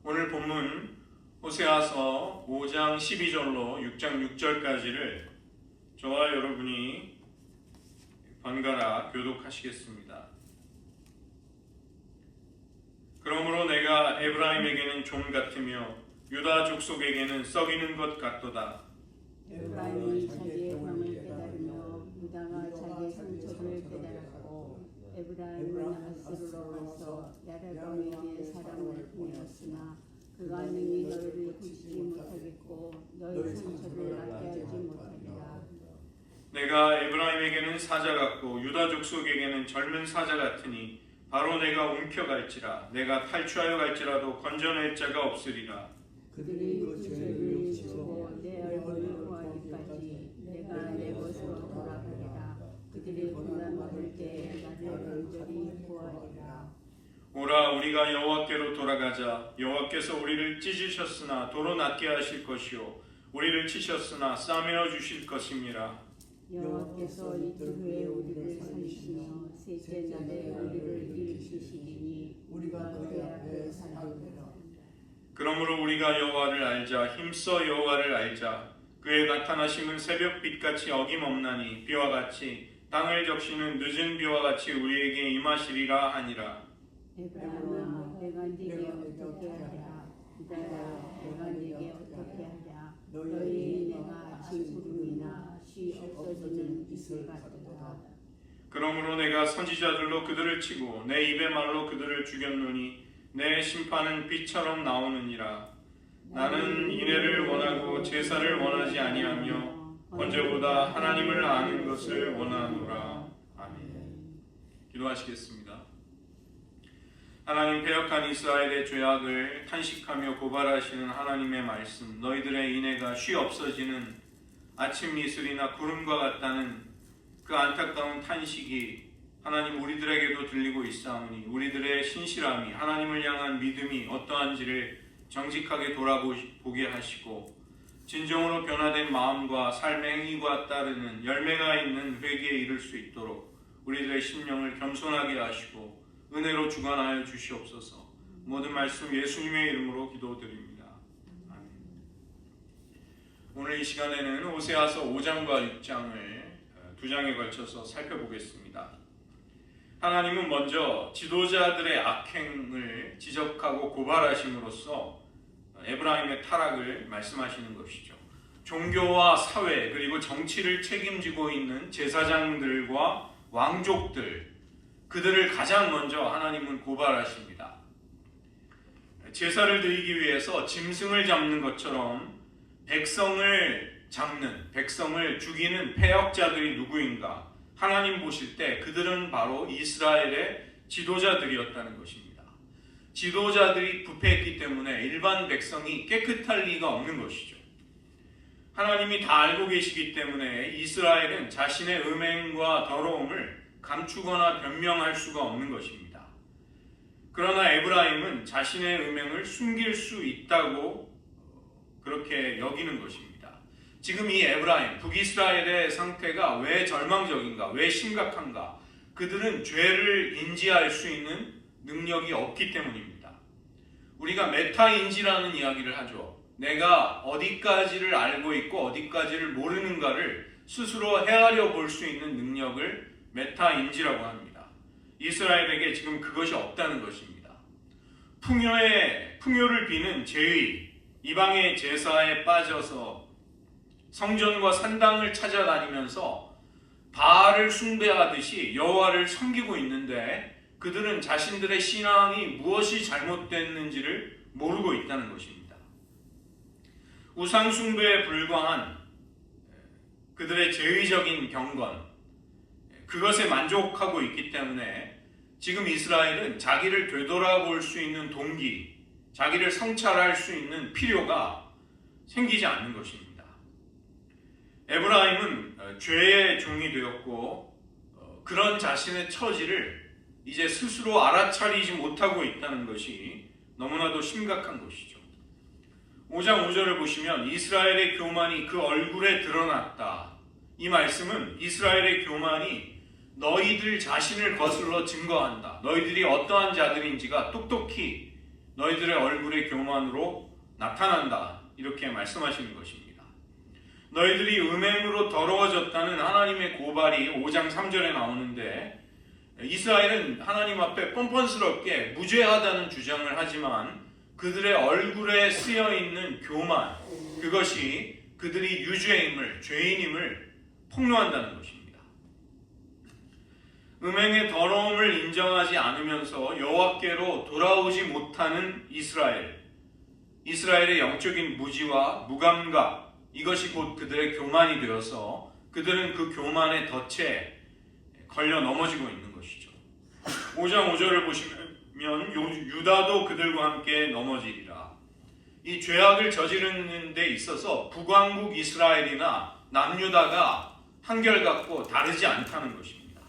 오늘 본문 호세아서 5장 12절로 6장 6절까지를 저와 여러분이 번갈아 교독하시겠습니다. 그러므로 내가 에브라임에게는 종 같으며 유다 족속에게는 썩이는 것 같도다. 에브라임이 자기의 병을 깨달으며 유다가 자기의 상처를 깨달았고 에브라임은 아스루로 가서 야레방에게 사람을 보냈으나 그가 능히 너희를 부수지 못하겠고 너희 상처를 낫게 하지 못하리라. 내가 에브라임에게는 사자 같고 유다 족속에게는 젊은 사자 같으니 바로 내가 움켜갈지라. 내가 탈취하여 갈지라도 건져낼 자가 없으리라. 그들이 그 죄를 지고 내 얼굴을 구하기까지 내가 내 것으로 돌아가리라. 그들이 고난 받을 때 나를 간절히 구하리라. 오라, 우리가 여호와께로 돌아가자. 여호와께서 우리를 찢으셨으나 도로 낫게 하실 것이요 우리를 치셨으나 싸매어 주실 것임이라. 여호와께서 이틀 후에 우리를 살리시며 셋째 날에 우리를 일으키시리니 우리가 그의 앞에 살리리라. 그러므로 우리가 여호와를 알자. 힘써 여호와를 알자. 그의 나타나심은 새벽빛같이 어김없나니 비와 같이 땅을 적시는 늦은 비와 같이 우리에게 임하시리라 하니라. 에브라임아, 내가 네게 어떻게 하랴? 유다야, 내가 네게 어떻게 하랴? 너희 내가 진구름이나 쉬 없어지는 이슬 같도다. 그러므로 내가 선지자들로 그들을 치고 내 입의 말로 그들을 죽였노니 내 심판은 빛처럼 나오느니라. 나는 인애를 원하고 제사를 원하지 아니하며 번제보다 하나님을 아는 것을 원하노라. 아멘. 기도하시겠습니다. 하나님, 패역한 이스라엘의 죄악을 탄식하며 고발하시는 하나님의 말씀, 너희들의 인애가 쉬 없어지는 아침 이슬이나 구름과 같다는 그 안타까운 탄식이 하나님 우리들에게도 들리고 있사오니 우리들의 신실함이, 하나님을 향한 믿음이 어떠한지를 정직하게 돌아보게 하시고 진정으로 변화된 마음과 삶의 행위가 따르는 열매가 있는 회개에 이를 수 있도록 우리들의 심령을 겸손하게 하시고 은혜로 주관하여 주시옵소서. 모든 말씀 예수님의 이름으로 기도드립니다. 아멘. 오늘 이 시간에는 호세아서 5장과 6장을 두 장에 걸쳐서 살펴보겠습니다. 하나님은 먼저 지도자들의 악행을 지적하고 고발하심으로써 에브라임의 타락을 말씀하시는 것이죠. 종교와 사회 그리고 정치를 책임지고 있는 제사장들과 왕족들, 그들을 가장 먼저 하나님은 고발하십니다. 제사를 드리기 위해서 짐승을 잡는 것처럼 백성을 잡는, 백성을 죽이는 패역자들이 누구인가? 하나님 보실 때 그들은 바로 이스라엘의 지도자들이었다는 것입니다. 지도자들이 부패했기 때문에 일반 백성이 깨끗할 리가 없는 것이죠. 하나님이 다 알고 계시기 때문에 이스라엘은 자신의 음행과 더러움을 감추거나 변명할 수가 없는 것입니다. 그러나 에브라임은 자신의 음행을 숨길 수 있다고 그렇게 여기는 것입니다. 지금 이 에브라임, 북이스라엘의 상태가 왜 절망적인가, 왜 심각한가? 그들은 죄를 인지할 수 있는 능력이 없기 때문입니다. 우리가 메타인지라는 이야기를 하죠. 내가 어디까지를 알고 있고 어디까지를 모르는가를 스스로 헤아려 볼 수 있는 능력을 메타인지라고 합니다. 이스라엘에게 지금 그것이 없다는 것입니다. 풍요를 비는 제의, 이방의 제사에 빠져서 성전과 산당을 찾아다니면서 바알을 숭배하듯이 여호와를 섬기고 있는데 그들은 자신들의 신앙이 무엇이 잘못됐는지를 모르고 있다는 것입니다. 우상 숭배에 불과한 그들의 제의적인 경건, 그것에 만족하고 있기 때문에 지금 이스라엘은 자기를 되돌아볼 수 있는 동기, 자기를 성찰할 수 있는 필요가 생기지 않는 것입니다. 에브라임은 죄의 종이 되었고 그런 자신의 처지를 이제 스스로 알아차리지 못하고 있다는 것이 너무나도 심각한 것이죠. 5장 5절을 보시면 이스라엘의 교만이 그 얼굴에 드러났다. 이 말씀은 이스라엘의 교만이 너희들 자신을 거슬러 증거한다. 너희들이 어떠한 자들인지가 똑똑히 너희들의 얼굴의 교만으로 나타난다. 이렇게 말씀하시는 것입니다. 너희들이 음행으로 더러워졌다는 하나님의 고발이 5장 3절에 나오는데 이스라엘은 하나님 앞에 뻔뻔스럽게 무죄하다는 주장을 하지만 그들의 얼굴에 쓰여있는 교만, 그것이 그들이 유죄임을, 죄인임을 폭로한다는 것입니다. 음행의 더러움을 인정하지 않으면서 여호와께로 돌아오지 못하는 이스라엘의 영적인 무지와 무감각, 이것이 곧 그들의 교만이 되어서 그들은 그 교만의 덫에 걸려 넘어지고 있는 것이죠. 5장 5절을 보시면 유다도 그들과 함께 넘어지리라. 이 죄악을 저지르는 데 있어서 북왕국 이스라엘이나 남유다가 한결같고 다르지 않다는 것입니다.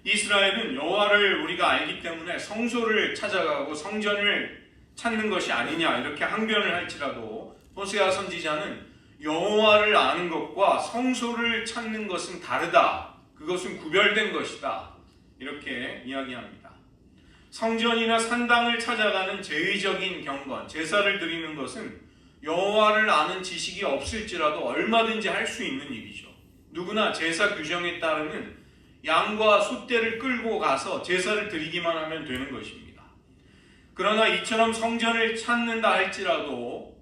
이스라엘은 여호와를 우리가 알기 때문에 성소를 찾아가고 성전을 찾는 것이 아니냐 이렇게 항변을 할지라도 호세아 선지자는 여호와를 아는 것과 성소를 찾는 것은 다르다. 그것은 구별된 것이다. 이렇게 이야기합니다. 성전이나 산당을 찾아가는 제의적인 경건, 제사를 드리는 것은 여호와를 아는 지식이 없을지라도 얼마든지 할 수 있는 일이죠. 누구나 제사 규정에 따르는 양과 소떼를 끌고 가서 제사를 드리기만 하면 되는 것입니다. 그러나 이처럼 성전을 찾는다 할지라도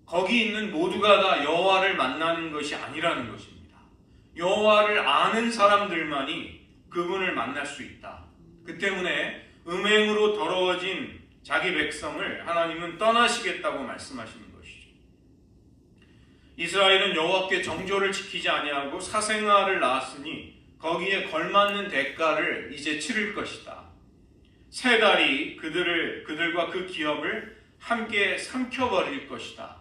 거기 있는 모두가 다 여호와를 만나는 것이 아니라는 것입니다. 여호와를 아는 사람들만이 그분을 만날 수 있다. 그 때문에 음행으로 더러워진 자기 백성을 하나님은 떠나시겠다고 말씀하시는 것이죠. 이스라엘은 여호와께 정조를 지키지 아니하고 사생아를 낳았으니 거기에 걸맞는 대가를 이제 치를 것이다. 세 달이 그들과 그 기업을 함께 삼켜버릴 것이다.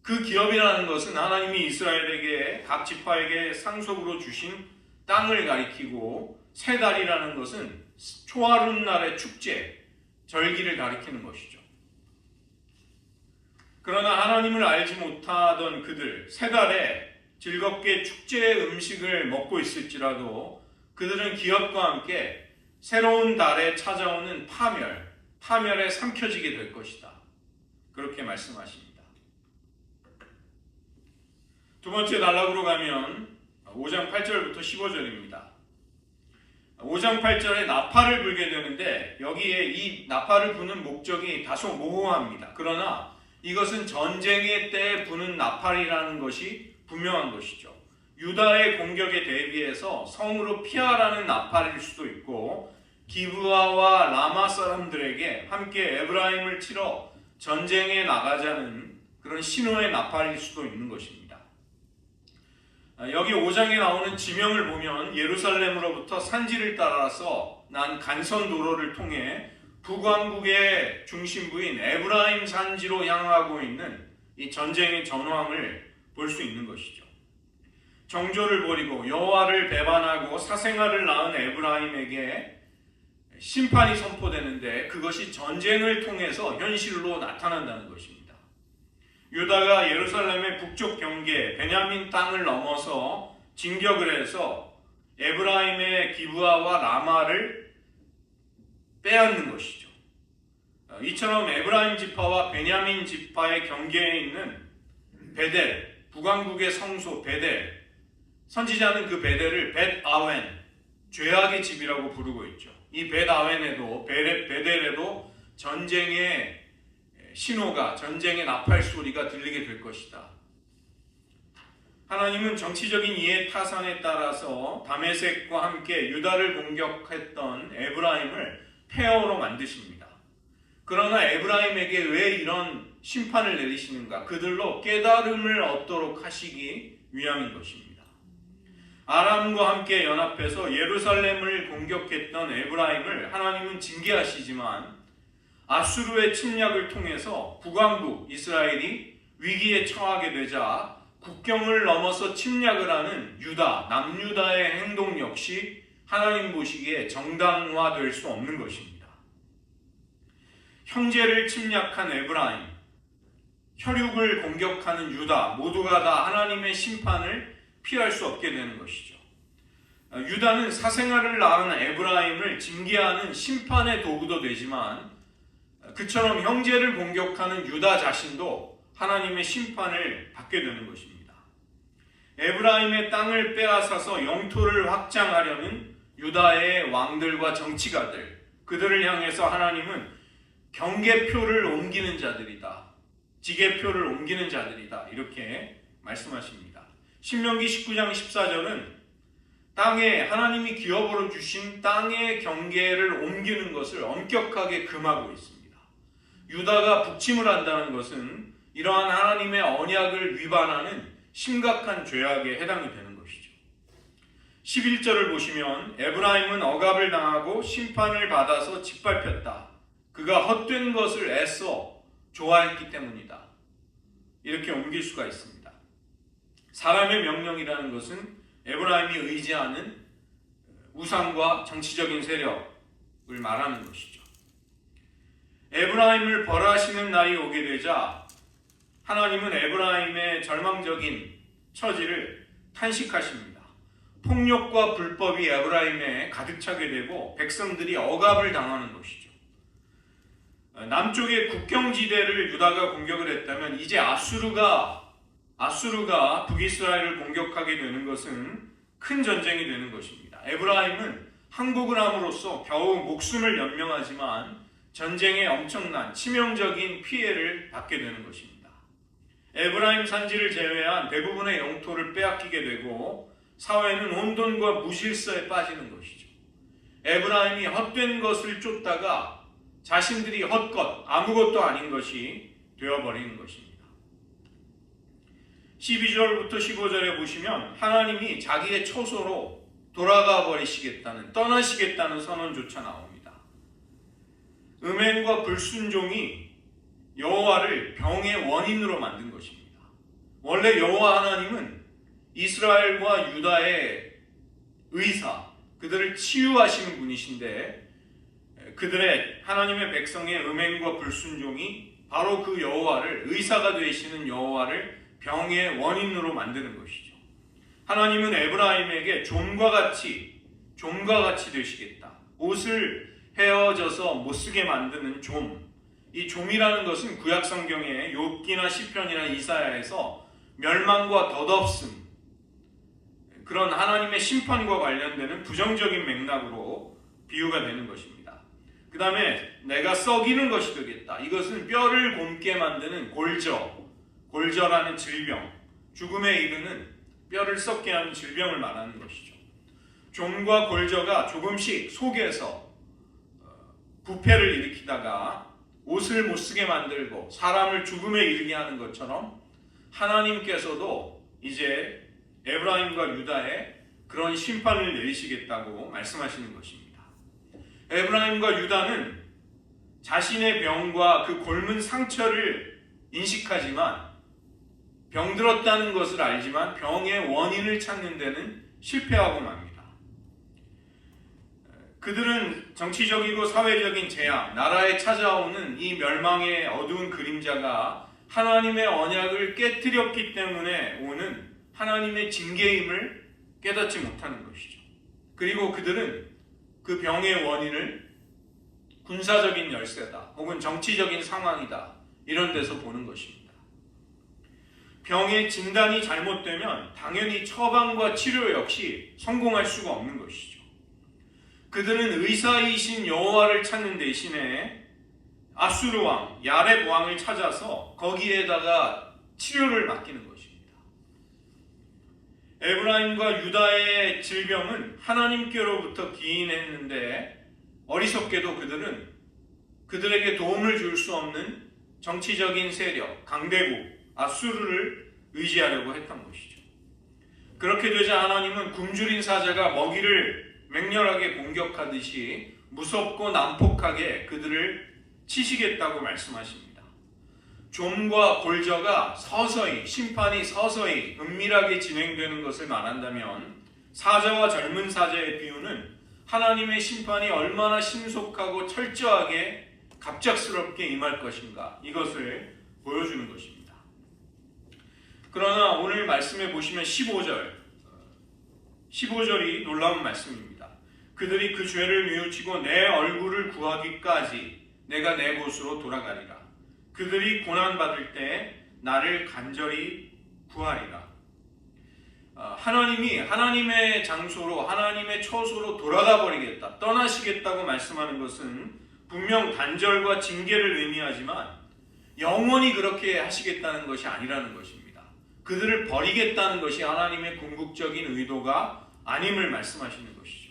그 기업이라는 것은 하나님이 이스라엘에게 각 지파에게 상속으로 주신 땅을 가리키고 세 달이라는 것은 초하룻날의 축제, 절기를 가리키는 것이죠. 그러나 하나님을 알지 못하던 그들, 세 달에 즐겁게 축제의 음식을 먹고 있을지라도 그들은 기업과 함께 새로운 달에 찾아오는 파멸에 삼켜지게 될 것이다. 그렇게 말씀하십니다. 두 번째 단락으로 가면 5장 8절부터 15절입니다. 5장 8절에 나팔을 불게 되는데 여기에 이 나팔을 부는 목적이 다소 모호합니다. 그러나 이것은 전쟁의 때에 부는 나팔이라는 것이 분명한 것이죠. 유다의 공격에 대비해서 성으로 피하라는 나팔일 수도 있고 기브아와 라마 사람들에게 함께 에브라임을 치러 전쟁에 나가자는 그런 신호의 나팔일 수도 있는 것입니다. 여기 5장에 나오는 지명을 보면 예루살렘으로부터 산지를 따라서 난 간선 도로를 통해 북왕국의 중심부인 에브라임 산지로 향하고 있는 이 전쟁의 전황을 볼 수 있는 것이죠. 정조를 버리고 여호와를 배반하고 사생아를 낳은 에브라임에게 심판이 선포되는데 그것이 전쟁을 통해서 현실로 나타난다는 것입니다. 유다가 예루살렘의 북쪽 경계 베냐민 땅을 넘어서 진격을 해서 에브라임의 기브아와 라마를 빼앗는 것이죠. 이처럼 에브라임 지파와 베냐민 지파의 경계에 있는 베델, 북왕국의 성소 베델, 선지자는 그 베델을 벳아웬, 죄악의 집이라고 부르고 있죠. 이 벳아웬에도 베델에도 전쟁의 신호가, 전쟁의 나팔 소리가 들리게 될 것이다. 하나님은 정치적인 이해 타산에 따라서 다메섹과 함께 유다를 공격했던 에브라임을 폐허로 만드십니다. 그러나 에브라임에게 왜 이런 심판을 내리시는가? 그들로 깨달음을 얻도록 하시기 위함인 것입니다. 아람과 함께 연합해서 예루살렘을 공격했던 에브라임을 하나님은 징계하시지만 아수르의 침략을 통해서 북왕국 이스라엘이 위기에 처하게 되자 국경을 넘어서 침략을 하는 유다, 남유다의 행동 역시 하나님 보시기에 정당화될 수 없는 것입니다. 형제를 침략한 에브라임, 혈육을 공격하는 유다 모두가 다 하나님의 심판을 피할 수 없게 되는 것이죠. 유다는 사생아를 낳은 에브라임을 징계하는 심판의 도구도 되지만 그처럼 형제를 공격하는 유다 자신도 하나님의 심판을 받게 되는 것입니다. 에브라임의 땅을 빼앗아서 영토를 확장하려는 유다의 왕들과 정치가들, 그들을 향해서 하나님은 경계표를 옮기는 자들이다, 지계표를 옮기는 자들이다, 이렇게 말씀하십니다. 신명기 19장 14절은 땅에 하나님이 기업으로 주신 땅의 경계를 옮기는 것을 엄격하게 금하고 있습니다. 유다가 북침을 한다는 것은 이러한 하나님의 언약을 위반하는 심각한 죄악에 해당이 되는 것이죠. 11절을 보시면 에브라임은 억압을 당하고 심판을 받아서 짓밟혔다. 그가 헛된 것을 애써 좋아했기 때문이다. 이렇게 옮길 수가 있습니다. 사람의 명령이라는 것은 에브라임이 의지하는 우상과 정치적인 세력을 말하는 것이죠. 에브라임을 벌하시는 날이 오게 되자 하나님은 에브라임의 절망적인 처지를 탄식하십니다. 폭력과 불법이 에브라임에 가득 차게 되고 백성들이 억압을 당하는 것이죠. 남쪽의 국경지대를 유다가 공격을 했다면 이제 아수르가 북이스라엘을 공격하게 되는 것은 큰 전쟁이 되는 것입니다. 에브라임은 항복을 함으로써 겨우 목숨을 연명하지만 전쟁에 엄청난 치명적인 피해를 받게 되는 것입니다. 에브라임 산지를 제외한 대부분의 영토를 빼앗기게 되고 사회는 혼돈과 무질서에 빠지는 것이죠. 에브라임이 헛된 것을 쫓다가 자신들이 헛것, 아무것도 아닌 것이 되어버리는 것입니다. 12절부터 15절에 보시면 하나님이 자기의 처소로 돌아가 버리시겠다는, 떠나시겠다는 선언조차 나옵니다. 음행과 불순종이 여호와를 병의 원인으로 만든 것입니다. 원래 여호와 하나님은 이스라엘과 유다의 의사, 그들을 치유하시는 분이신데 그들의 하나님의 백성의 음행과 불순종이 바로 그 여호와를, 의사가 되시는 여호와를 병의 원인으로 만드는 것이죠. 하나님은 에브라임에게 좀과 같이 되시겠다. 옷을 헤어져서 못쓰게 만드는 좀. 이 좀이라는 것은 구약 성경에 욥기나 시편이나 이사야에서 멸망과 덧없음, 그런 하나님의 심판과 관련되는 부정적인 맥락으로 비유가 되는 것입니다. 그 다음에 내가 썩이는 것이 되겠다. 이것은 뼈를 곪게 만드는 골저라는 질병, 죽음에 이르는 뼈를 썩게 하는 질병을 말하는 것이죠. 좀과 골저가 조금씩 속에서 부패를 일으키다가 옷을 못쓰게 만들고 사람을 죽음에 이르게 하는 것처럼 하나님께서도 이제 에브라임과 유다에 그런 심판을 내리시겠다고 말씀하시는 것입니다. 에브라임과 유다는 자신의 병과 그 곪은 상처를 인식하지만, 병들었다는 것을 알지만 병의 원인을 찾는 데는 실패하고 맙니다. 그들은 정치적이고 사회적인 재앙, 나라에 찾아오는 이 멸망의 어두운 그림자가 하나님의 언약을 깨뜨렸기 때문에 오는 하나님의 징계임을 깨닫지 못하는 것이죠. 그리고 그들은 그 병의 원인을 군사적인 열세다, 혹은 정치적인 상황이다, 이런 데서 보는 것입니다. 병의 진단이 잘못되면 당연히 처방과 치료 역시 성공할 수가 없는 것이죠. 그들은 의사이신 여호와를 찾는 대신에 아수르 왕, 야렙 왕을 찾아서 거기에다가 치료를 맡기는 것입니다. 에브라임과 유다의 질병은 하나님께로부터 기인했는데 어리석게도 그들은 그들에게 도움을 줄 수 없는 정치적인 세력, 강대국 아수르를 의지하려고 했던 것이죠. 그렇게 되자 하나님은 굶주린 사자가 먹이를 맹렬하게 공격하듯이 무섭고 난폭하게 그들을 치시겠다고 말씀하십니다. 좀과 골저가 서서히, 심판이 서서히 은밀하게 진행되는 것을 말한다면 사자와 젊은 사자의 비유는 하나님의 심판이 얼마나 신속하고 철저하게 갑작스럽게 임할 것인가, 이것을 보여주는 것입니다. 그러나 오늘 말씀에 보시면 15절이 놀라운 말씀입니다. 그들이 그 죄를 뉘우치고 내 얼굴을 구하기까지 내가 내 곳으로 돌아가리라. 그들이 고난받을 때 나를 간절히 구하리라. 하나님이 하나님의 장소로, 하나님의 처소로 돌아가 버리겠다, 떠나시겠다고 말씀하는 것은 분명 단절과 징계를 의미하지만 영원히 그렇게 하시겠다는 것이 아니라는 것입니다. 그들을 버리겠다는 것이 하나님의 궁극적인 의도가 아님을 말씀하시는 것이죠.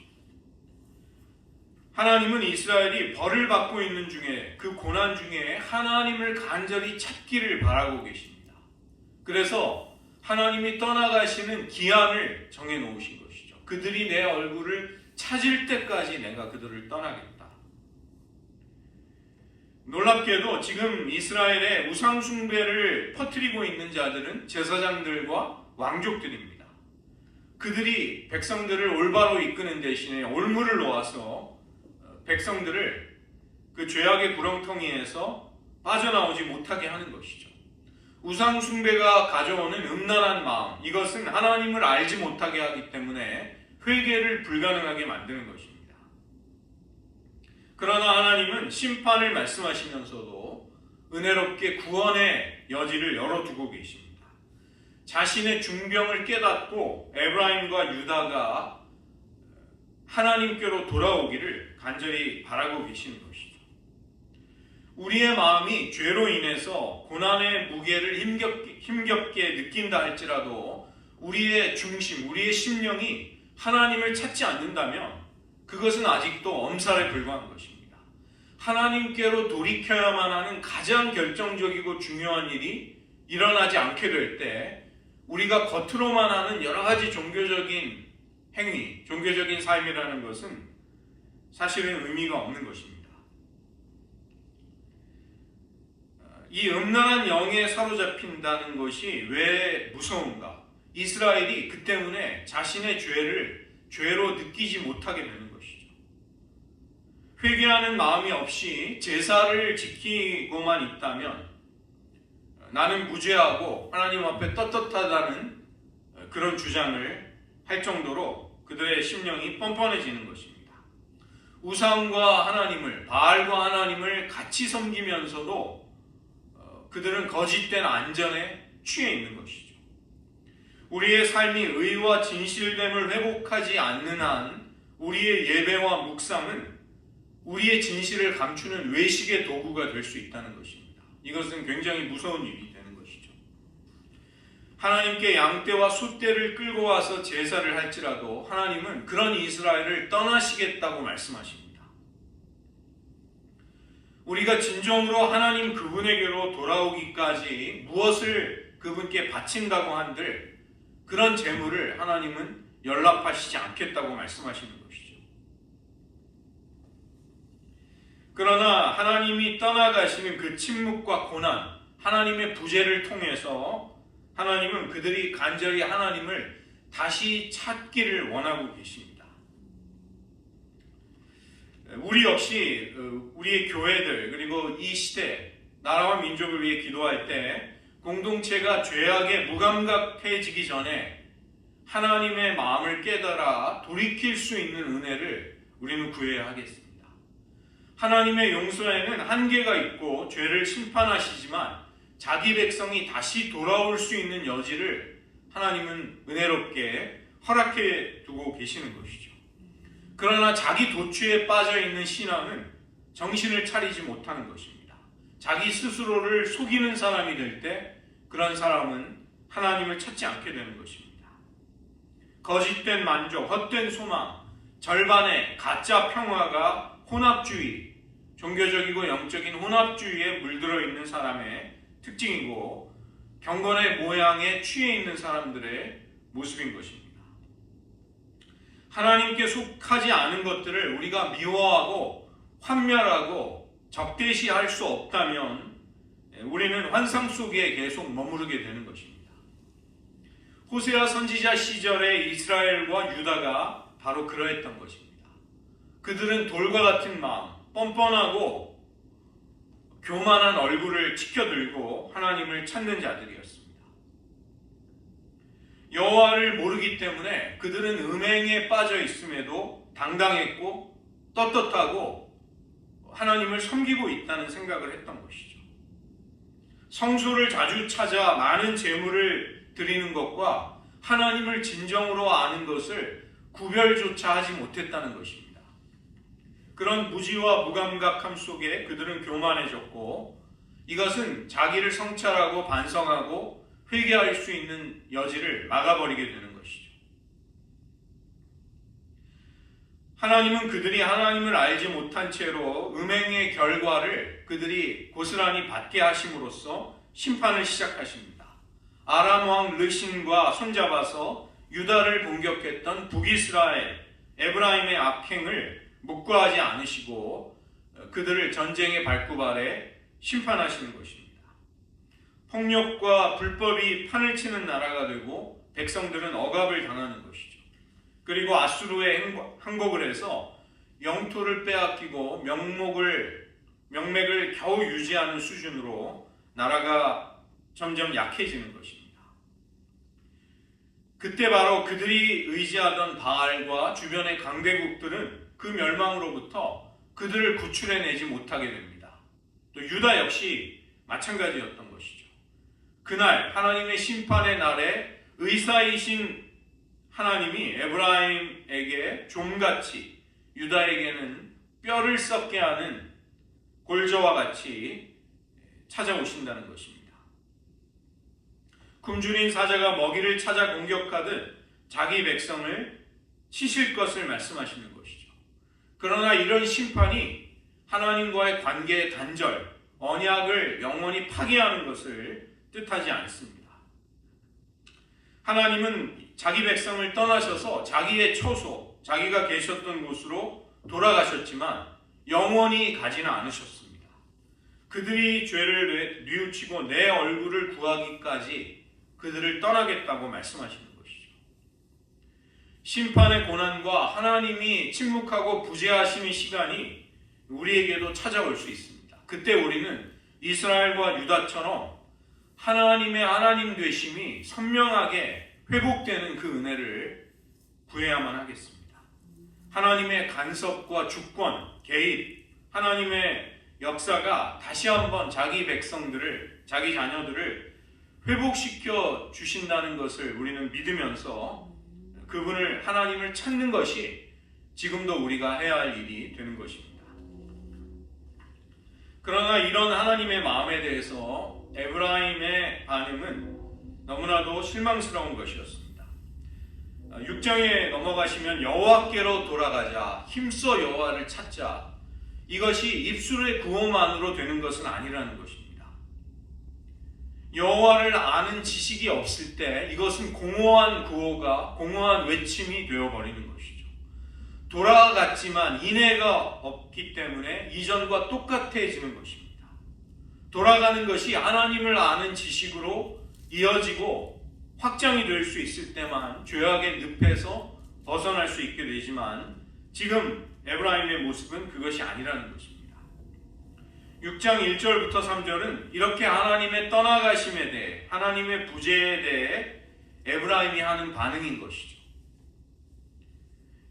하나님은 이스라엘이 벌을 받고 있는 중에, 그 고난 중에 하나님을 간절히 찾기를 바라고 계십니다. 그래서 하나님이 떠나가시는 기한을 정해놓으신 것이죠. 그들이 내 얼굴을 찾을 때까지 내가 그들을 떠나겠다. 놀랍게도 지금 이스라엘의 우상숭배를 퍼뜨리고 있는 자들은 제사장들과 왕족들입니다. 그들이 백성들을 올바로 이끄는 대신에 올무를 놓아서 백성들을 그 죄악의 구렁텅이에서 빠져나오지 못하게 하는 것이죠. 우상숭배가 가져오는 음란한 마음, 이것은 하나님을 알지 못하게 하기 때문에 회개를 불가능하게 만드는 것입니다. 그러나 하나님은 심판을 말씀하시면서도 은혜롭게 구원의 여지를 열어두고 계십니다. 자신의 중병을 깨닫고 에브라임과 유다가 하나님께로 돌아오기를 간절히 바라고 계시는 것이죠. 우리의 마음이 죄로 인해서 고난의 무게를 힘겹게 느낀다 할지라도 우리의 중심, 우리의 심령이 하나님을 찾지 않는다면 그것은 아직도 엄살에 불과한 것입니다. 하나님께로 돌이켜야만 하는 가장 결정적이고 중요한 일이 일어나지 않게 될 때 우리가 겉으로만 하는 여러 가지 종교적인 행위, 종교적인 삶이라는 것은 사실은 의미가 없는 것입니다. 이 음란한 영에 사로잡힌다는 것이 왜 무서운가? 이스라엘이 그 때문에 자신의 죄를 죄로 느끼지 못하게 되는 것이죠. 회개하는 마음이 없이 제사를 지키고만 있다면 나는 무죄하고 하나님 앞에 떳떳하다는 그런 주장을 할 정도로 그들의 심령이 뻔뻔해지는 것입니다. 우상과 하나님을, 바알과 하나님을 같이 섬기면서도 그들은 거짓된 안전에 취해 있는 것이죠. 우리의 삶이 의와 진실됨을 회복하지 않는 한 우리의 예배와 묵상은 우리의 진실을 감추는 외식의 도구가 될 수 있다는 것입니다. 이것은 굉장히 무서운 일이 되는 것이죠. 하나님께 양떼와 소떼를 끌고 와서 제사를 할지라도 하나님은 그런 이스라엘을 떠나시겠다고 말씀하십니다. 우리가 진정으로 하나님 그분에게로 돌아오기까지 무엇을 그분께 바친다고 한들 그런 재물을 하나님은 연락하시지 않겠다고 말씀하시는 것이죠. 그러나 하나님이 떠나가시는 그 침묵과 고난, 하나님의 부재를 통해서 하나님은 그들이 간절히 하나님을 다시 찾기를 원하고 계십니다. 우리 역시 우리의 교회들 그리고 이 시대, 나라와 민족을 위해 기도할 때 공동체가 죄악에 무감각해지기 전에 하나님의 마음을 깨달아 돌이킬 수 있는 은혜를 우리는 구해야 하겠습니다. 하나님의 용서에는 한계가 있고 죄를 심판하시지만 자기 백성이 다시 돌아올 수 있는 여지를 하나님은 은혜롭게 허락해 두고 계시는 것이죠. 그러나 자기 도취에 빠져 있는 신앙은 정신을 차리지 못하는 것입니다. 자기 스스로를 속이는 사람이 될 때 그런 사람은 하나님을 찾지 않게 되는 것입니다. 거짓된 만족, 헛된 소망, 절반의 가짜 평화가 혼합주의, 종교적이고 영적인 혼합주의에 물들어 있는 사람의 특징이고 경건의 모양에 취해 있는 사람들의 모습인 것입니다. 하나님께 속하지 않은 것들을 우리가 미워하고 환멸하고 적대시할 수 없다면 우리는 환상 속에 계속 머무르게 되는 것입니다. 호세아 선지자 시절의 이스라엘과 유다가 바로 그러했던 것입니다. 그들은 돌과 같은 마음, 뻔뻔하고 교만한 얼굴을 치켜들고 하나님을 찾는 자들이었습니다. 여호와를 모르기 때문에 그들은 음행에 빠져 있음에도 당당했고 떳떳하고 하나님을 섬기고 있다는 생각을 했던 것이죠. 성소를 자주 찾아 많은 제물을 드리는 것과 하나님을 진정으로 아는 것을 구별조차 하지 못했다는 것입니다. 그런 무지와 무감각함 속에 그들은 교만해졌고, 이것은 자기를 성찰하고 반성하고 회개할 수 있는 여지를 막아버리게 되는 것이죠. 하나님은 그들이 하나님을 알지 못한 채로 음행의 결과를 그들이 고스란히 받게 하심으로써 심판을 시작하십니다. 아람 왕 르신과 손잡아서 유다를 공격했던 북이스라엘 에브라임의 악행을 묵과하지 않으시고 그들을 전쟁의 발구발에 심판하시는 것입니다. 폭력과 불법이 판을 치는 나라가 되고 백성들은 억압을 당하는 것이죠. 그리고 아수르에 항복을 해서 영토를 빼앗기고 명맥을 겨우 유지하는 수준으로 나라가 점점 약해지는 것입니다. 그때 바로 그들이 의지하던 바알과 주변의 강대국들은 그 멸망으로부터 그들을 구출해내지 못하게 됩니다. 또 유다 역시 마찬가지였던 것이죠. 그날 하나님의 심판의 날에 의사이신 하나님이 에브라임에게 좀같이 유다에게는 뼈를 썩게 하는 골저와 같이 찾아오신다는 것입니다. 굶주린 사자가 먹이를 찾아 공격하듯 자기 백성을 치실 것을 말씀하시는 것이죠. 그러나 이런 심판이 하나님과의 관계의 단절, 언약을 영원히 파괴하는 것을 뜻하지 않습니다. 하나님은 자기 백성을 떠나셔서 자기의 처소, 자기가 계셨던 곳으로 돌아가셨지만 영원히 가지는 않으셨습니다. 그들이 죄를 뉘우치고 내 얼굴을 구하기까지 그들을 떠나겠다고 말씀하시는 것이죠. 심판의 고난과 하나님이 침묵하고 부재하시는 시간이 우리에게도 찾아올 수 있습니다. 그때 우리는 이스라엘과 유다처럼 하나님의 하나님 되심이 선명하게 회복되는 그 은혜를 구해야만 하겠습니다. 하나님의 간섭과 주권, 개입, 하나님의 역사가 다시 한번 자기 백성들을, 자기 자녀들을 회복시켜 주신다는 것을 우리는 믿으면서 그분을, 하나님을 찾는 것이 지금도 우리가 해야 할 일이 되는 것입니다. 그러나 이런 하나님의 마음에 대해서 에브라임의 반응은 너무나도 실망스러운 것이었습니다. 6장에 넘어가시면 여호와께로 돌아가자, 힘써 여호와를 찾자, 이것이 입술의 구호만으로 되는 것은 아니라는 것입니다. 여호와를 아는 지식이 없을 때 이것은 공허한 구호가, 공허한 외침이 되어버리는 것이죠. 돌아갔지만 인해가 없기 때문에 이전과 똑같아지는 것입니다. 돌아가는 것이 하나님을 아는 지식으로 이어지고 확장이 될 수 있을 때만 죄악의 늪에서 벗어날 수 있게 되지만 지금 에브라임의 모습은 그것이 아니라는 것입니다. 6장 1절부터 3절은 이렇게 하나님의 떠나가심에 대해, 하나님의 부재에 대해 에브라임이 하는 반응인 것이죠.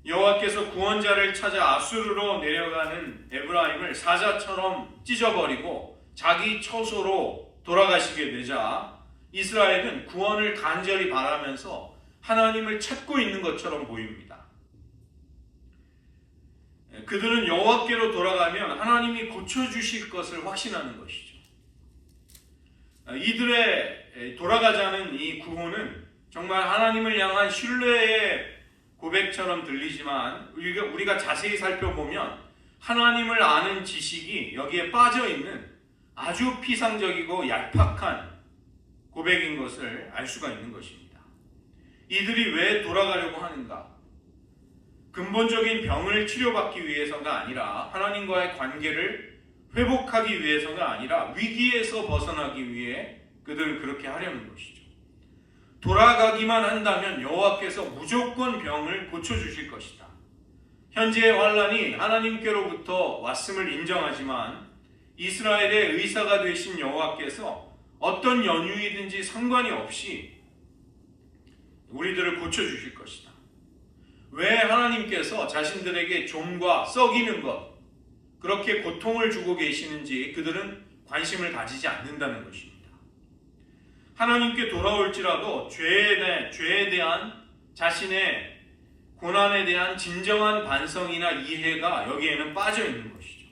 여호와께서 구원자를 찾아 아수르로 내려가는 에브라임을 사자처럼 찢어버리고 자기 처소로 돌아가시게 되자 이스라엘은 구원을 간절히 바라면서 하나님을 찾고 있는 것처럼 보입니다. 그들은 여호와께로 돌아가면 하나님이 고쳐주실 것을 확신하는 것이죠. 이들의 돌아가자는 이 구호는 정말 하나님을 향한 신뢰의 고백처럼 들리지만 우리가 자세히 살펴보면 하나님을 아는 지식이 여기에 빠져있는 아주 피상적이고 얄팍한 고백인 것을 알 수가 있는 것입니다. 이들이 왜 돌아가려고 하는가? 근본적인 병을 치료받기 위해서가 아니라, 하나님과의 관계를 회복하기 위해서가 아니라 위기에서 벗어나기 위해 그들은 그렇게 하려는 것이죠. 돌아가기만 한다면 여호와께서 무조건 병을 고쳐주실 것이다. 현재의 환란이 하나님께로부터 왔음을 인정하지만 이스라엘의 의사가 되신 여호와께서 어떤 연유이든지 상관이 없이 우리들을 고쳐주실 것이다. 왜 하나님께서 자신들에게 좀과 썩이는 것, 그렇게 고통을 주고 계시는지 그들은 관심을 가지지 않는다는 것입니다. 하나님께 돌아올지라도 죄에 대한 자신의 고난에 대한 진정한 반성이나 이해가 여기에는 빠져 있는 것이죠.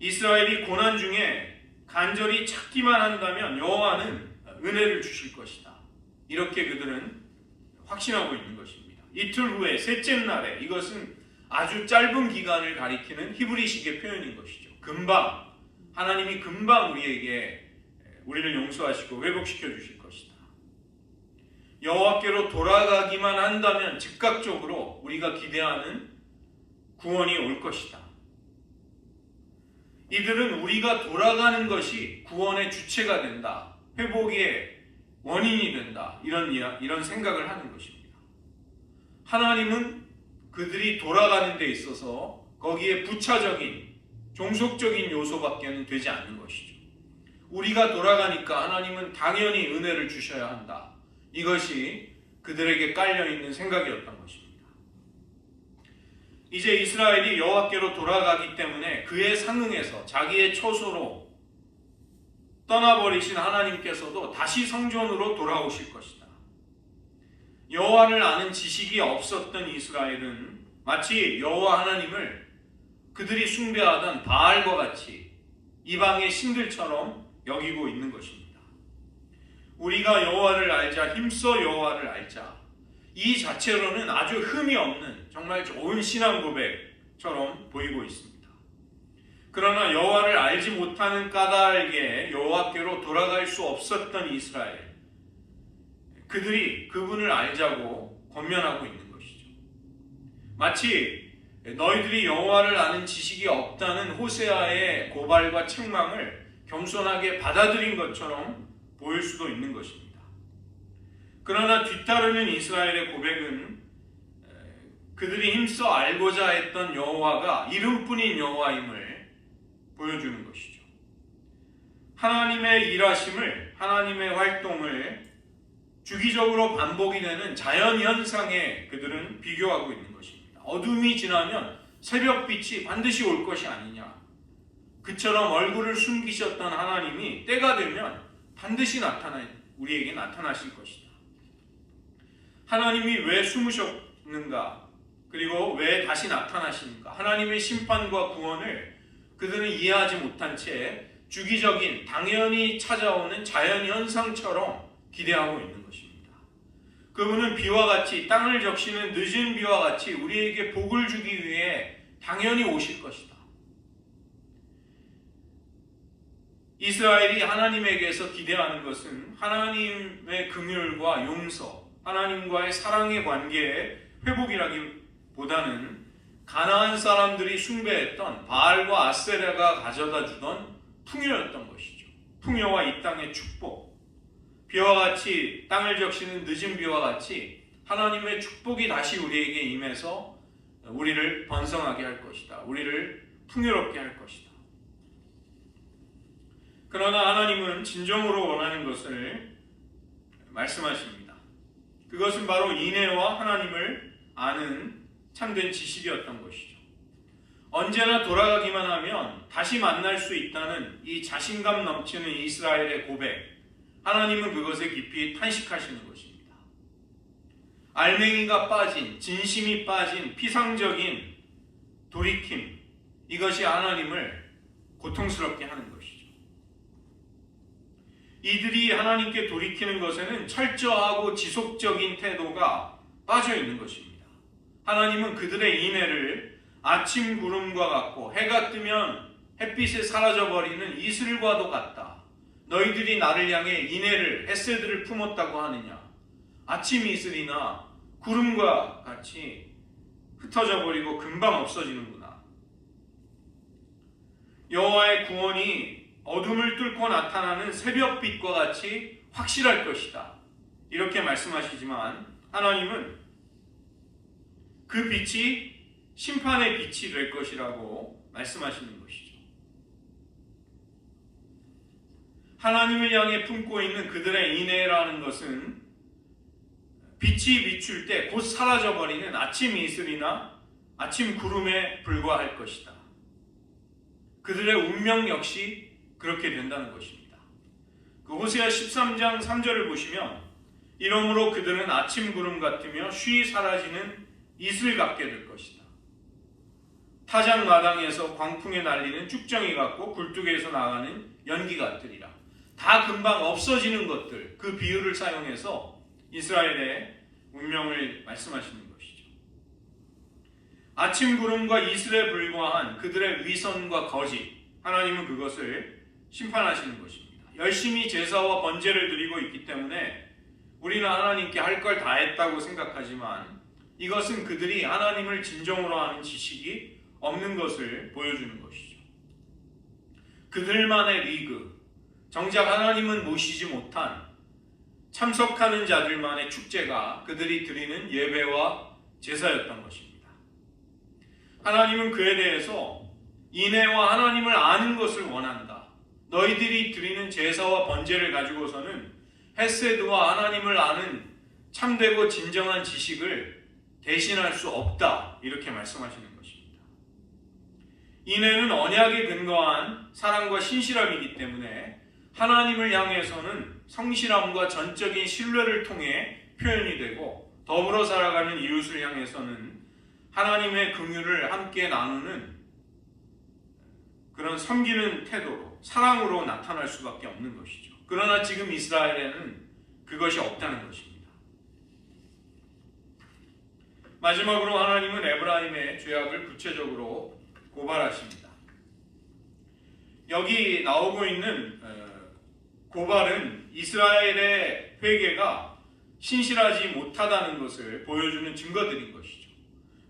이스라엘이 고난 중에 간절히 찾기만 한다면 여호와는 은혜를 주실 것이다. 이렇게 그들은 확신하고 있는 것입니다. 이틀 후에 셋째 날에, 이것은 아주 짧은 기간을 가리키는 히브리식의 표현인 것이죠. 금방, 하나님이 금방 우리를 용서하시고 회복시켜 주실 것이다. 여호와께로 돌아가기만 한다면 즉각적으로 우리가 기대하는 구원이 올 것이다. 이들은 우리가 돌아가는 것이 구원의 주체가 된다, 회복의 원인이 된다, 이런 생각을 하는 것입니다. 하나님은 그들이 돌아가는 데 있어서 거기에 부차적인 종속적인 요소밖에는 되지 않는 것이죠. 우리가 돌아가니까 하나님은 당연히 은혜를 주셔야 한다. 이것이 그들에게 깔려있는 생각이었던 것입니다. 이제 이스라엘이 여호와께로 돌아가기 때문에 그에 상응해서 자기의 처소로 떠나버리신 하나님께서도 다시 성전으로 돌아오실 것이다. 여호와를 아는 지식이 없었던 이스라엘은 마치 여호와 하나님을 그들이 숭배하던 바알과 같이 이방의 신들처럼 여기고 있는 것입니다. 우리가 여호와를 알자, 힘써 여호와를 알자, 이 자체로는 아주 흠이 없는 정말 좋은 신앙 고백처럼 보이고 있습니다. 그러나 여호와를 알지 못하는 까닭에 여호와께로 돌아갈 수 없었던 이스라엘, 그들이 그분을 알자고 권면하고 있는 것이죠. 마치 너희들이 여호와를 아는 지식이 없다는 호세아의 고발과 책망을 겸손하게 받아들인 것처럼 보일 수도 있는 것입니다. 그러나 뒤따르는 이스라엘의 고백은 그들이 힘써 알고자 했던 여호와가 이름뿐인 여호와임을 보여주는 것이죠. 하나님의 일하심을, 하나님의 활동을 주기적으로 반복이 되는 자연현상에 그들은 비교하고 있는 것입니다. 어둠이 지나면 새벽빛이 반드시 올 것이 아니냐. 그처럼 얼굴을 숨기셨던 하나님이 때가 되면 반드시 우리에게 나타나실 것이다. 하나님이 왜 숨으셨는가? 그리고 왜 다시 나타나시는가? 하나님의 심판과 구원을 그들은 이해하지 못한 채 주기적인 당연히 찾아오는 자연현상처럼 기대하고 있는 것입니다. 그분은 비와 같이, 땅을 적시는 늦은 비와 같이 우리에게 복을 주기 위해 당연히 오실 것이다. 이스라엘이 하나님에게서 기대하는 것은 하나님의 긍휼과 용서, 하나님과의 사랑의 관계의 회복이라기보다는 가나안 사람들이 숭배했던 바알과 아세라가 가져다 주던 풍요였던 것이죠. 풍요와 이 땅의 축복, 비와 같이, 땅을 적시는 늦은 비와 같이 하나님의 축복이 다시 우리에게 임해서 우리를 번성하게 할 것이다. 우리를 풍요롭게 할 것이다. 그러나 하나님은 진정으로 원하는 것을 말씀하십니다. 그것은 바로 인애와 하나님을 아는 참된 지식이었던 것이죠. 언제나 돌아가기만 하면 다시 만날 수 있다는 이 자신감 넘치는 이스라엘의 고백, 하나님은 그것에 깊이 탄식하시는 것입니다. 알맹이가 빠진, 진심이 빠진 피상적인 돌이킴, 이것이 하나님을 고통스럽게 하는 것이죠. 이들이 하나님께 돌이키는 것에는 철저하고 지속적인 태도가 빠져 있는 것입니다. 하나님은 그들의 인애를 아침 구름과 같고 해가 뜨면 햇빛에 사라져버리는 이슬과도 같다. 너희들이 나를 향해 인애를, 헤세드를 품었다고 하느냐. 아침 이슬이나 구름과 같이 흩어져 버리고 금방 없어지는구나. 여호와의 구원이 어둠을 뚫고 나타나는 새벽빛과 같이 확실할 것이다. 이렇게 말씀하시지만 하나님은 그 빛이 심판의 빛이 될 것이라고 말씀하시는 것이죠. 하나님을 향해 품고 있는 그들의 인애라는 것은 빛이 비출 때 곧 사라져버리는 아침 이슬이나 아침 구름에 불과할 것이다. 그들의 운명 역시 그렇게 된다는 것입니다. 그 호세아 13장 3절을 보시면 이러므로 그들은 아침 구름 같으며 쉬이 사라지는 이슬 같게 될 것이다. 타작 마당에서 광풍에 날리는 쭉정이 같고 굴뚝에서 나가는 연기 같으리라. 다 금방 없어지는 것들, 그 비유를 사용해서 이스라엘의 운명을 말씀하시는 것이죠. 아침 구름과 이슬에 불과한 그들의 위선과 거짓, 하나님은 그것을 심판하시는 것입니다. 열심히 제사와 번제를 드리고 있기 때문에 우리는 하나님께 할 걸 다 했다고 생각하지만 이것은 그들이 하나님을 진정으로 아는 지식이 없는 것을 보여주는 것이죠. 그들만의 리그, 정작 하나님은 모시지 못한 참석하는 자들만의 축제가 그들이 드리는 예배와 제사였던 것입니다. 하나님은 그에 대해서 인애와 하나님을 아는 것을 원한다. 너희들이 드리는 제사와 번제를 가지고서는 헤세드와 하나님을 아는 참되고 진정한 지식을 대신할 수 없다. 이렇게 말씀하시는 것입니다. 인애는 언약에 근거한 사랑과 신실함이기 때문에 하나님을 향해서는 성실함과 전적인 신뢰를 통해 표현이 되고 더불어 살아가는 이웃을 향해서는 하나님의 긍휼을 함께 나누는 그런 섬기는 태도로 사랑으로 나타날 수밖에 없는 것이죠. 그러나 지금 이스라엘에는 그것이 없다는 것입니다. 마지막으로 하나님은 에브라임의 죄악을 구체적으로 고발하십니다. 여기 나오고 있는 고발은 이스라엘의 회개가 신실하지 못하다는 것을 보여주는 증거들인 것이죠.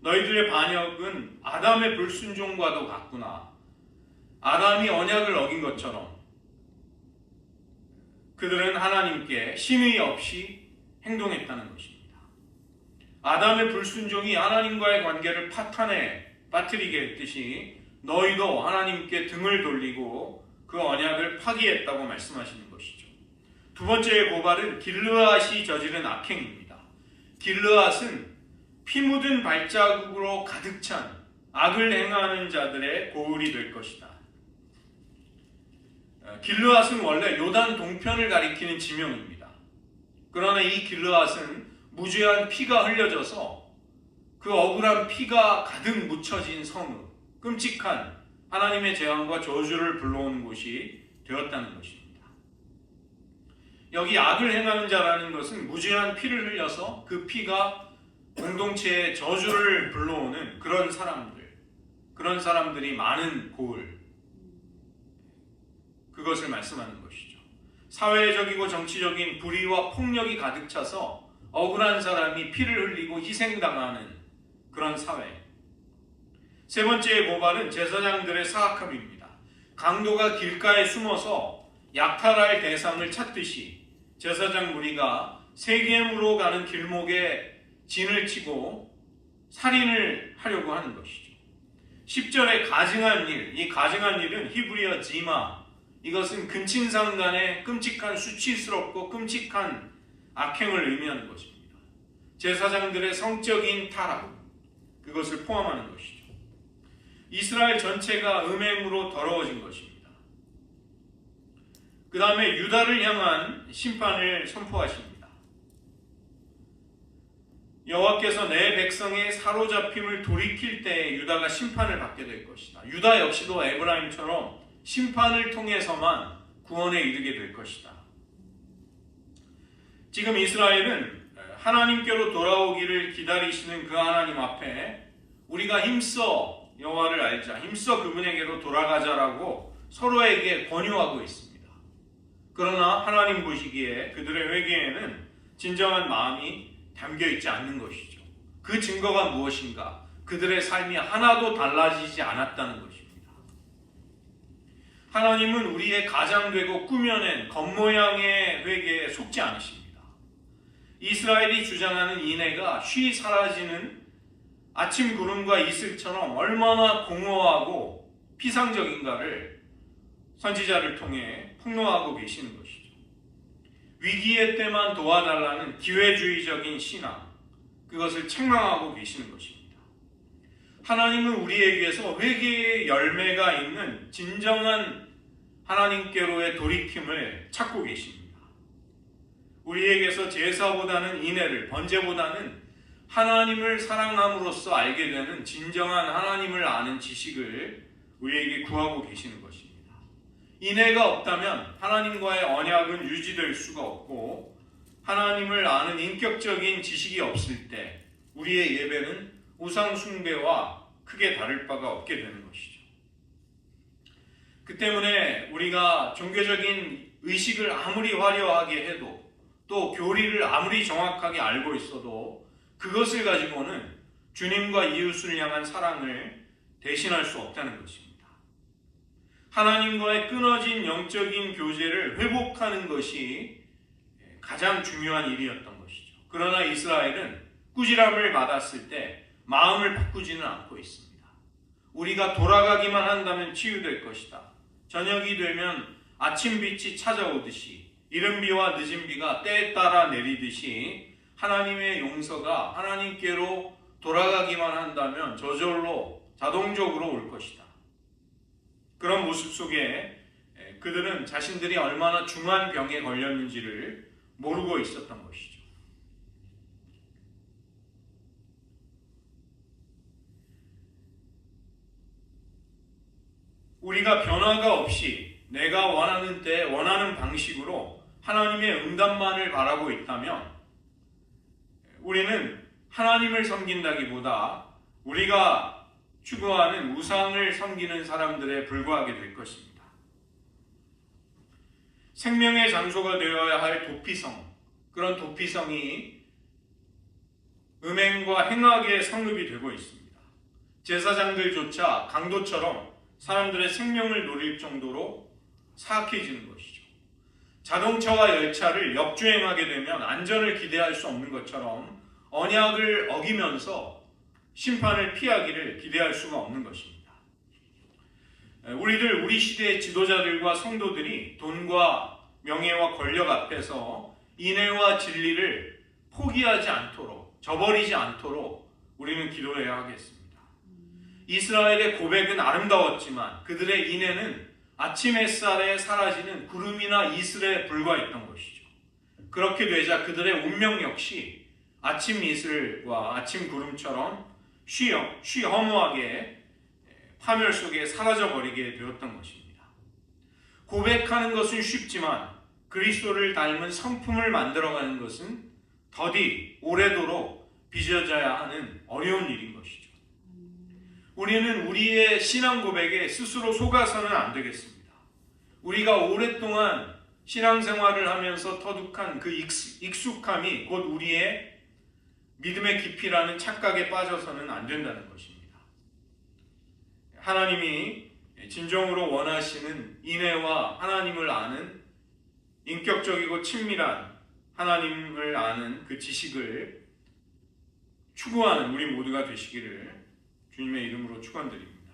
너희들의 반역은 아담의 불순종과도 같구나. 아담이 언약을 어긴 것처럼 그들은 하나님께 신의 없이 행동했다는 것입니다. 아담의 불순종이 하나님과의 관계를 파탄에 빠뜨리게 했듯이 너희도 하나님께 등을 돌리고 그 언약을 파기했다고 말씀하시는 것이죠. 두 번째의 고발은 길르앗이 저지른 악행입니다. 길르앗은 피 묻은 발자국으로 가득 찬 악을 행하는 자들의 고을이 될 것이다. 길르앗은 원래 요단 동편을 가리키는 지명입니다. 그러나 이 길르앗은 무죄한 피가 흘려져서 그 억울한 피가 가득 묻혀진 성읍, 끔찍한 하나님의 재앙과 저주를 불러오는 곳이 되었다는 것입니다. 여기 악을 행하는 자라는 것은 무죄한 피를 흘려서 그 피가 공동체의 저주를 불러오는 그런 사람들이 많은 고을, 그것을 말씀하는 것이죠. 사회적이고 정치적인 불의와 폭력이 가득 차서 억울한 사람이 피를 흘리고 희생당하는 그런 사회. 세 번째의 고발은 제사장들의 사악함입니다. 강도가 길가에 숨어서 약탈할 대상을 찾듯이 제사장 무리가 세겜으로 가는 길목에 진을 치고 살인을 하려고 하는 것이죠. 10절에 가증한 일, 이 가증한 일은 히브리어 지마, 이것은 근친상 간의 끔찍한 수치스럽고 끔찍한 악행을 의미하는 것입니다. 제사장들의 성적인 타락, 그것을 포함하는 것이죠. 이스라엘 전체가 음행으로 더러워진 것입니다. 그 다음에 유다를 향한 심판을 선포하십니다. 여호와께서 내 백성의 사로잡힘을 돌이킬 때 유다가 심판을 받게 될 것이다. 유다 역시도 에브라임처럼 심판을 통해서만 구원에 이르게 될 것이다. 지금 이스라엘은 하나님께로 돌아오기를 기다리시는 그 하나님 앞에 우리가 힘써 여호와를 알자, 힘써 그분에게로 돌아가자라고 서로에게 권유하고 있습니다. 그러나 하나님 보시기에 그들의 회개에는 진정한 마음이 담겨있지 않는 것이죠. 그 증거가 무엇인가? 그들의 삶이 하나도 달라지지 않았다는 것입니다. 하나님은 우리의 가장되고 꾸며낸 겉모양의 회개에 속지 않으십니다. 이스라엘이 주장하는 인애가 쉬이 사라지는 아침 구름과 이슬처럼 얼마나 공허하고 피상적인가를 선지자를 통해 폭로하고 계시는 것이죠. 위기의 때만 도와달라는 기회주의적인 신앙, 그것을 책망하고 계시는 것입니다. 하나님은 우리에게서 회개의 열매가 있는 진정한 하나님께로의 돌이킴을 찾고 계십니다. 우리에게서 제사보다는 인애를, 번제보다는 하나님을 사랑함으로써 알게 되는 진정한 하나님을 아는 지식을 우리에게 구하고 계시는 것입니다. 인애가 없다면 하나님과의 언약은 유지될 수가 없고, 하나님을 아는 인격적인 지식이 없을 때 우리의 예배는 우상 숭배와 크게 다를 바가 없게 되는 것이죠. 그 때문에 우리가 종교적인 의식을 아무리 화려하게 해도, 또 교리를 아무리 정확하게 알고 있어도 그것을 가지고는 주님과 이웃을 향한 사랑을 대신할 수 없다는 것입니다. 하나님과의 끊어진 영적인 교제를 회복하는 것이 가장 중요한 일이었던 것이죠. 그러나 이스라엘은 꾸지람을 받았을 때 마음을 바꾸지는 않고 있습니다. 우리가 돌아가기만 한다면 치유될 것이다. 저녁이 되면 아침빛이 찾아오듯이, 이른 비와 늦은 비가 때에 따라 내리듯이 하나님의 용서가 하나님께로 돌아가기만 한다면 저절로 자동적으로 올 것이다. 그런 모습 속에 그들은 자신들이 얼마나 중한 병에 걸렸는지를 모르고 있었던 것이죠. 우리가 변화가 없이 내가 원하는 때 원하는 방식으로 하나님의 응답만을 바라고 있다면 우리는 하나님을 섬긴다기보다 우리가 추구하는 우상을 섬기는 사람들에 불과하게 될 것입니다. 생명의 장소가 되어야 할 도피성, 그런 도피성이 음행과 행악의 성읍이 되고 있습니다. 제사장들조차 강도처럼 사람들의 생명을 노릴 정도로 사악해지는 것이죠. 자동차와 열차를 역주행하게 되면 안전을 기대할 수 없는 것처럼 언약을 어기면서 심판을 피하기를 기대할 수가 없는 것입니다. 우리 시대의 지도자들과 성도들이 돈과 명예와 권력 앞에서 인애와 진리를 포기하지 않도록, 저버리지 않도록 우리는 기도해야 하겠습니다. 이스라엘의 고백은 아름다웠지만 그들의 인애는 아침 햇살에 사라지는 구름이나 이슬에 불과했던 것이죠. 그렇게 되자 그들의 운명 역시 아침 이슬과 아침 구름처럼 쉬허무하게 파멸 속에 사라져버리게 되었던 것입니다. 고백하는 것은 쉽지만 그리스도를 닮은 성품을 만들어가는 것은 더디 오래도록 빚어져야 하는 어려운 일인 것이죠. 우리는 우리의 신앙 고백에 스스로 속아서는 안 되겠습니다. 우리가 오랫동안 신앙생활을 하면서 터득한 그 익숙함이 곧 우리의 믿음의 깊이라는 착각에 빠져서는 안 된다는 것입니다. 하나님이 진정으로 원하시는 인애와 하나님을 아는 인격적이고 친밀한 하나님을 아는 그 지식을 추구하는 우리 모두가 되시기를 주님의 이름으로 축원드립니다.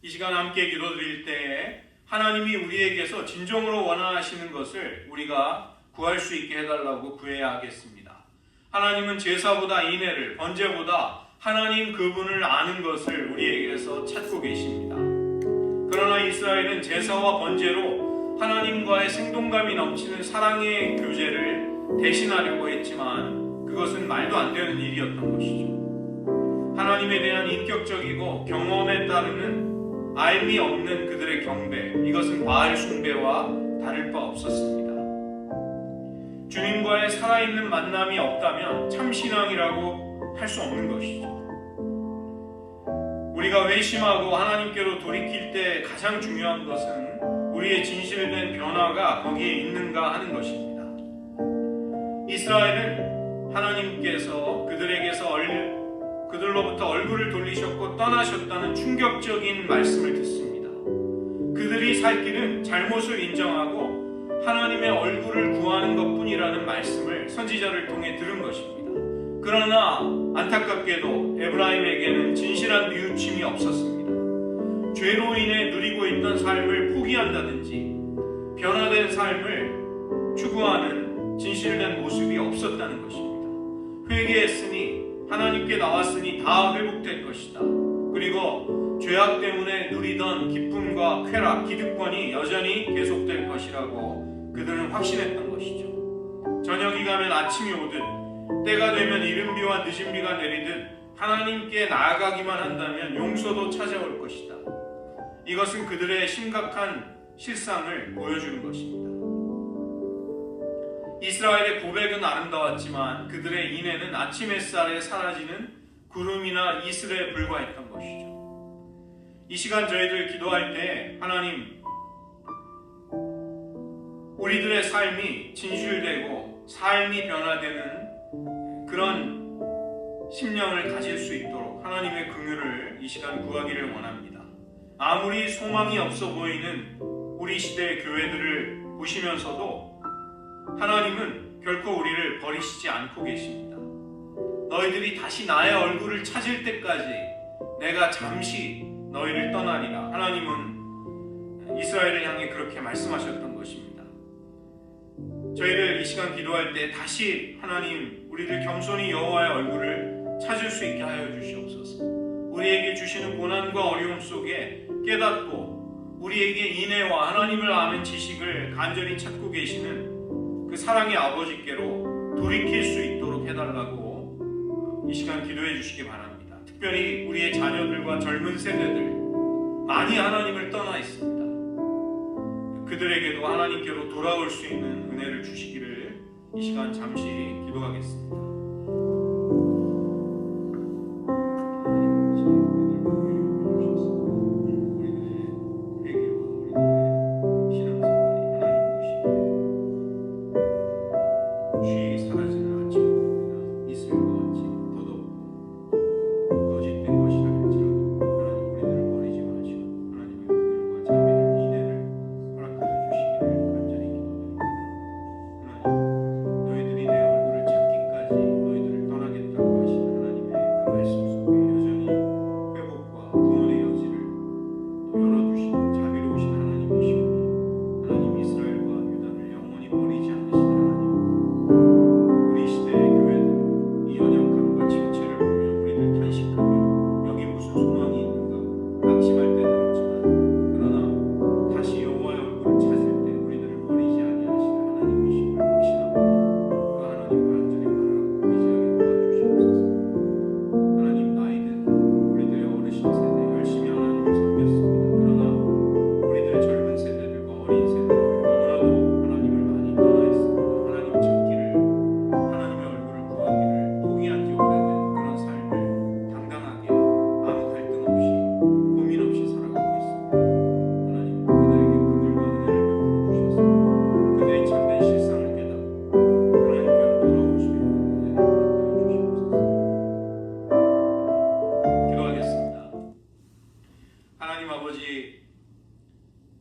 이 시간 함께 기도드릴 때에 하나님이 우리에게서 진정으로 원하시는 것을 우리가 구할 수 있게 해달라고 구해야 하겠습니다. 하나님은 제사보다 인애를, 번제보다 하나님 그분을 아는 것을 우리에게서 찾고 계십니다. 그러나 이스라엘은 제사와 번제로 하나님과의 생동감이 넘치는 사랑의 교제를 대신하려고 했지만 그것은 말도 안 되는 일이었던 것이죠. 하나님에 대한 인격적이고 경험에 따르는 알미 없는 그들의 경배, 이것은 바알 숭배와 다를 바 없었습니다. 주님과의 살아있는 만남이 없다면 참신앙이라고 할 수 없는 것이죠. 우리가 회심하고 하나님께로 돌이킬 때 가장 중요한 것은 우리의 진실된 변화가 거기에 있는가 하는 것입니다. 이스라엘은 하나님께서 그들로부터 얼굴을 돌리셨고 떠나셨다는 충격적인 말씀을 듣습니다. 그들이 살 길은 잘못을 인정하고 하나님의 얼굴을 구하는 것뿐이라는 말씀을 선지자를 통해 들은 것입니다. 그러나 안타깝게도 에브라임에게는 진실한 뉘우침이 없었습니다. 죄로 인해 누리고 있던 삶을 포기한다든지 변화된 삶을 추구하는 진실된 모습이 없었다는 것입니다. 회개했으니 하나님께 나왔으니 다 회복될 것이다. 그리고 죄악 때문에 누리던 기쁨과 쾌락, 기득권이 여전히 계속될 것이라고 그들은 확신했던 것이죠. 저녁이 가면 아침이 오듯 때가 되면 이른 비와 늦은 비가 내리듯 하나님께 나아가기만 한다면 용서도 찾아올 것이다. 이것은 그들의 심각한 실상을 보여주는 것입니다. 이스라엘의 고백은 아름다웠지만 그들의 인애는 아침 햇살에 사라지는 구름이나 이슬에 불과했던 것이죠. 이 시간 저희들 기도할 때 하나님, 우리들의 삶이 진실되고 삶이 변화되는 그런 심령을 가질 수 있도록 하나님의 긍휼을 이 시간 구하기를 원합니다. 아무리 소망이 없어 보이는 우리 시대의 교회들을 보시면서도 하나님은 결코 우리를 버리시지 않고 계십니다. 너희들이 다시 나의 얼굴을 찾을 때까지 내가 잠시 너희를 떠나리라. 하나님은 이스라엘을 향해 그렇게 말씀하셨던 것입니다. 저희를 이 시간 기도할 때 다시 하나님, 우리들 겸손히 여호와의 얼굴을 찾을 수 있게 하여 주시옵소서. 우리에게 주시는 고난과 어려움 속에 깨닫고 우리에게 인애와 하나님을 아는 지식을 간절히 찾고 계시는 그 사랑의 아버지께로 돌이킬 수 있도록 해달라고 이 시간 기도해 주시기 바랍니다. 특별히 우리의 자녀들과 젊은 세대들 많이 하나님을 떠나 있습니다. 그들에게도 하나님께로 돌아올 수 있는 은혜를 주시기를 이 시간 잠시 기도하겠습니다.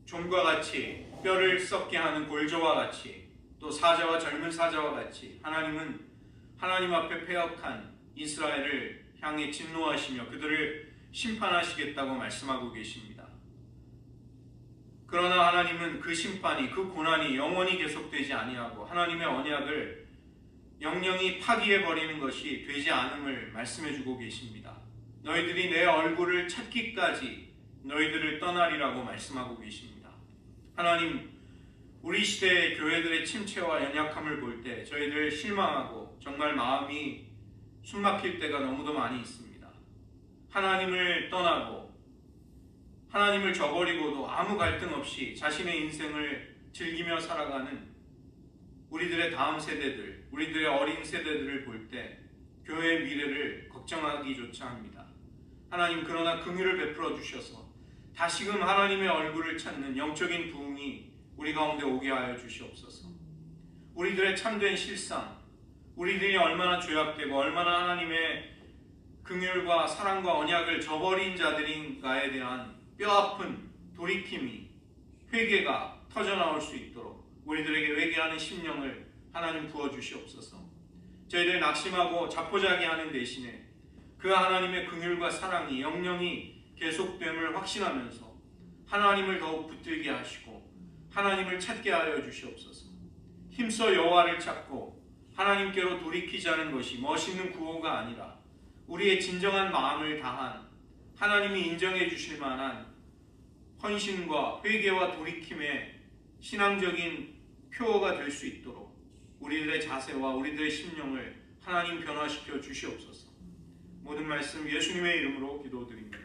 좀과 같이 뼈를 썩게 하는 골조와 같이 또 사자와 젊은 사자와 같이 하나님은 하나님 앞에 패역한 이스라엘을 향해 진노하시며 그들을 심판하시겠다고 말씀하고 계십니다. 그러나 하나님은 그 심판이, 그 고난이 영원히 계속되지 아니하고 하나님의 언약을 영영히 파기해버리는 것이 되지 않음을 말씀해주고 계십니다. 너희들이 내 얼굴을 찾기까지 너희들을 떠나리라고 말씀하고 계십니다. 하나님, 우리 시대의 교회들의 침체와 연약함을 볼 때 저희들 실망하고 정말 마음이 숨막힐 때가 너무도 많이 있습니다. 하나님을 떠나고 하나님을 저버리고도 아무 갈등 없이 자신의 인생을 즐기며 살아가는 우리들의 다음 세대들, 우리들의 어린 세대들을 볼 때 교회의 미래를 걱정하기조차 합니다. 하나님, 그러나 긍휼을 베풀어 주셔서 다시금 하나님의 얼굴을 찾는 영적인 부흥이 우리 가운데 오게 하여 주시옵소서. 우리들의 참된 실상, 우리들이 얼마나 죄악되고 얼마나 하나님의 긍휼과 사랑과 언약을 저버린 자들인가에 대한 뼈아픈 돌이킴이, 회개가 터져나올 수 있도록 우리들에게 회개하는 심령을 하나님 부어주시옵소서. 저희들 낙심하고 자포자기하는 대신에 그 하나님의 긍휼과 사랑이 영영이 계속됨을 확신하면서 하나님을 더욱 붙들게 하시고 하나님을 찾게 하여 주시옵소서. 힘써 여호와를 찾고 하나님께로 돌이키자는 것이 멋있는 구호가 아니라 우리의 진정한 마음을 다한 하나님이 인정해 주실 만한 헌신과 회개와 돌이킴의 신앙적인 표어가 될 수 있도록 우리들의 자세와 우리들의 심령을 하나님 변화시켜 주시옵소서. 모든 말씀 예수님의 이름으로 기도드립니다.